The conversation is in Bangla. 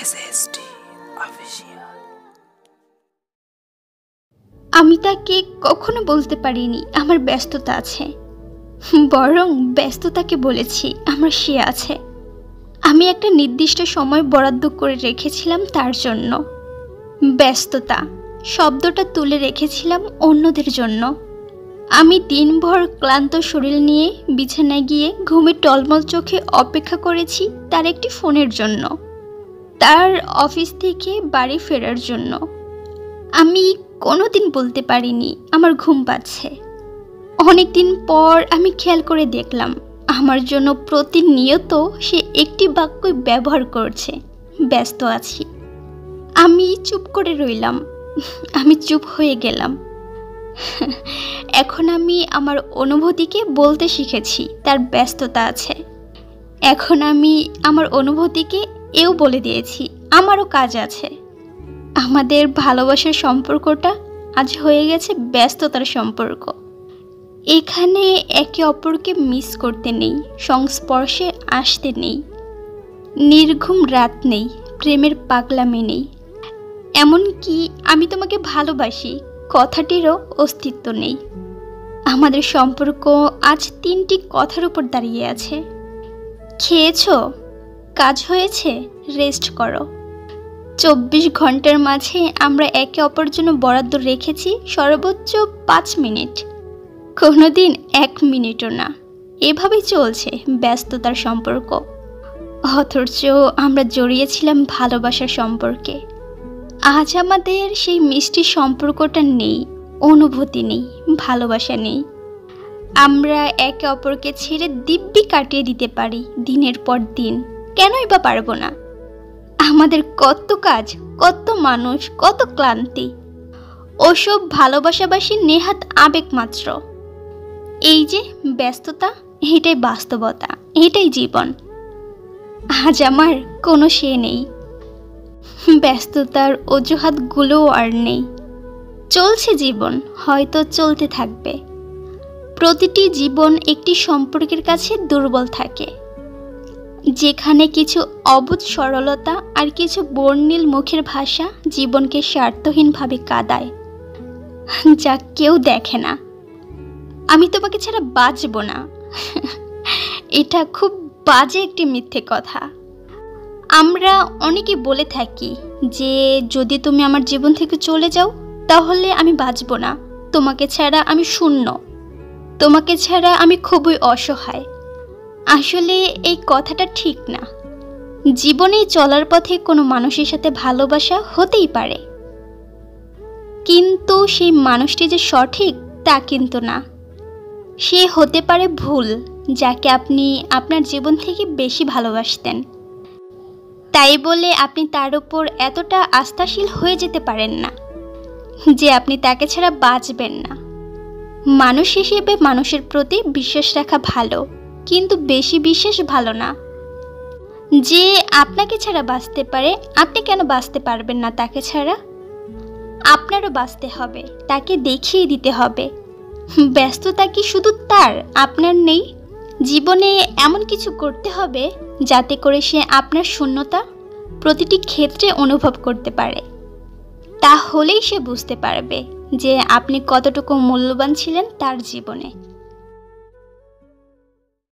SSD Official। আমি তাকে কখনো বলতে পারিনি আমার ব্যস্ততা আছে, বরং ব্যস্ততাকে বলেছি আমার সে আছে। আমি একটা নির্দিষ্ট সময় বরাদ্দ করে রেখেছিলাম তার জন্য। ব্যস্ততা শব্দটা তুলে রেখেছিলাম অন্যদের জন্য। আমি দিনভর ক্লান্ত শরীর নিয়ে বিছানায় গিয়ে ঘুমে টলমল চোখে অপেক্ষা করেছি তার একটি ফোনের জন্য, তার অফিস থেকে বাড়ি ফেরার জন্য। আমি কোনোদিন বলতে পারিনি আমার ঘুম পাচ্ছে। অনেক দিন পর আমি খেয়াল করে দেখলাম আমার জন্য প্রতিনিয়ত সে একটি বাক্যই ব্যবহার করছে, ব্যস্ত আছি। আমি চুপ করে রইলাম, আমি চুপ হয়ে গেলাম। এখন আমি আমার অনুভূতিকে বলতে শিখেছি তার ব্যস্ততা আছে। এখন আমি আমার অনুভূতিকে এও বলে দিয়েছি আমারও কাজ আছে। আমাদের ভালোবাসার সম্পর্কটা আজ হয়ে গেছে ব্যস্ততার সম্পর্ক। এখানে একে অপরকে মিস করতে নেই, সংস্পর্শে আসতে নেই, নির্ঘুম রাত নেই, প্রেমের পাগলামি নেই, এমনকি আমি তোমাকে ভালোবাসি কথাটিরও অস্তিত্ব নেই। আমাদের সম্পর্ক আজ 3টি কথার উপর দাঁড়িয়ে আছে। খেয়েছো? কাজ হয়েছে? রেস্ট করো। 24 ঘন্টার মাঝে আমরা একে অপরের জন্য বরাদ্দ রেখেছি সর্বোচ্চ 5 মিনিট, কোনোদিন 1 মিনিটও না। এভাবেই চলছে ব্যস্ততার সম্পর্ক। অথচ আমরা জড়িয়েছিলাম ভালোবাসার সম্পর্কে। আজ আমাদের সেই মিষ্টি সম্পর্কটা নেই, অনুভূতি নেই, ভালোবাসা নেই। আমরা একে অপরকে ছেড়ে দিব্যি কাটিয়ে দিতে পারি দিনের পর দিন, কেনই বা পারবো না? আমাদের কত কাজ, কত মানুষ, কত ক্লান্তি, ওসব ভালোবাসাবাসী নেহাত আবেগ মাত্র। এই যে ব্যস্ততা, এটাই বাস্তবতা, এটাই জীবন। আজ আমার কোনো সে নেই, ব্যস্ততার অজুহাতগুলোও আর নেই। চলছে জীবন, হয়তো চলতে থাকবে। প্রতিটি জীবন একটি সম্পর্কের কাছে দুর্বল থাকে, যেখানে কিছু অবুঝ সরলতা আর কিছু বর্ণিল মুখের ভাষা জীবনকে স্বার্থহীনভাবে কাঁদায়, যা কেউ দেখে না। আমি তোমাকে ছাড়া বাঁচব না, এটা খুব বাজে একটি মিথ্যে কথা। আমরা অনেকে বলে থাকি যে যদি তুমি আমার জীবন থেকে চলে যাও তাহলে আমি বাঁচব না, তোমাকে ছাড়া আমি শূন্য, তোমাকে ছাড়া আমি খুবই অসহায়। আসলে এই কথাটা ঠিক না। জীবনে চলার পথে কোনো মানুষের সাথে ভালোবাসা হতেই পারে, কিন্তু সেই মানুষটি যে সঠিক তা কিন্তু না। সে হতে পারে ভুল, যাকে আপনি আপনার জীবন থেকে বেশি ভালোবাসতেন। তাই বলে আপনি তার উপর এতটা আস্থাশীল হয়ে যেতে পারেন না যে আপনি তাকে ছাড়া বাঁচবেন না। মানুষ হিসেবে মানুষের প্রতি বিশ্বাস রাখা ভালো, কিন্তু বেশি বিশ্বাস ভালো না। যে আপনাকে ছাড়া বাঁচতে পারে, আপনি কেন বাঁচতে পারবেন না তাকে ছাড়া? আপনারও বাঁচতে হবে, তাকে দেখিয়ে দিতে হবে। ব্যস্ততা কি শুধু তার, আপনার নেই? জীবনে এমন কিছু করতে হবে যাতে করে সে আপনার শূন্যতা প্রতিটি ক্ষেত্রে অনুভব করতে পারে। তাহলেই সে বুঝতে পারবে যে আপনি কতটুকু মূল্যবান ছিলেন তার জীবনে।